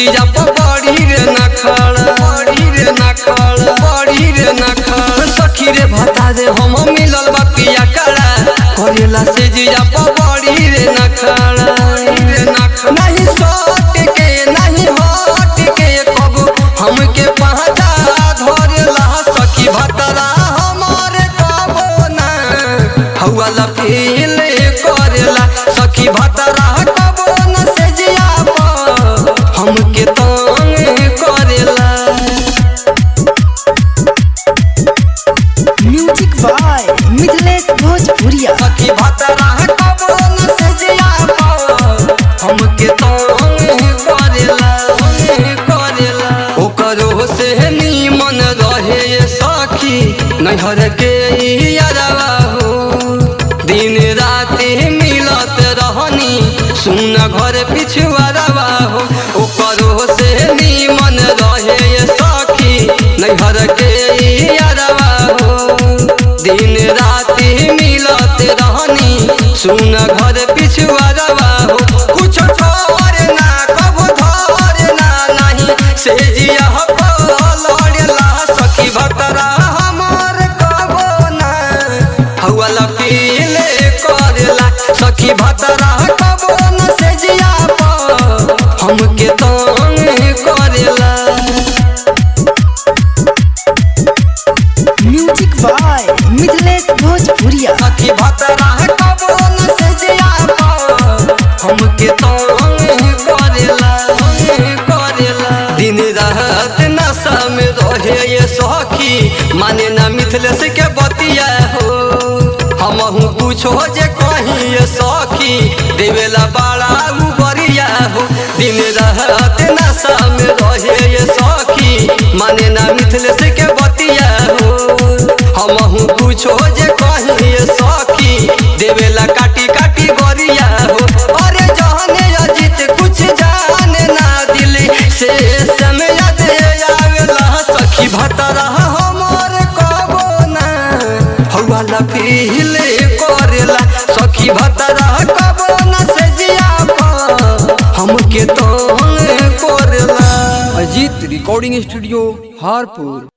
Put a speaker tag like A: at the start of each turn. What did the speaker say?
A: जिया बड़ी रे नखड़ सखी रे भता दे हम मिलल बा पिया कड़ा करेला से जिया बड़ी रे नखड़ नहीं सोट के नहीं हट के कब हमके पहचा धरेला सखी भतरा हमारे कबो ना हवा लफील करेला सखी भतरा कबो न से जिया हमके तंग करेला।
B: म्यूजिक बाय मिथिलेश भोजपुरिया।
A: सखी भतरा कबो न से जिया हमके तंग करेला ओकरो से नीमन रहे सखी नैहर के यारवा हो दिन रात मिलत रहनी सुन घर पिछुआरवा हो ओकरो से नीमन रहे सखी नैहर के यारवा हो दिन रात मिलत रहनी सुन घर पिछुआरवा हो कुछ ना कब धरना नहीं से जिया लड़ेला सखी भतरा हमार कबो ना हवा लफील करेला सखी भतरा कबो न से जिया हमके तंग करेला।
B: म्यूजिक बाय मिथिलेश भोजपुरिया।
A: सखी भतरा कबो न से जिया हमके तंग करेला दिन रात नशा में रहे ये सखी माने ना मिथिलेश के बतिया हो हमहू पूछो जे कहीं ये सखी देवेला बड़ा उबरिया हो दिन रात नशा में रहे ये सखी माने ना मिथिलेश के बतिया हो हमहू पूछो जे कहीं ये सखी देवेला काटी काटी गरिया हो अरे जहने अजित कुछ जाने ना दिल से समय आवेला सखी भतरा हमार कबो ना हवा लफील करेला सखी भतरा कबो न से जिया हमके तंग करेला।
C: Ajeet recording studio Harpur.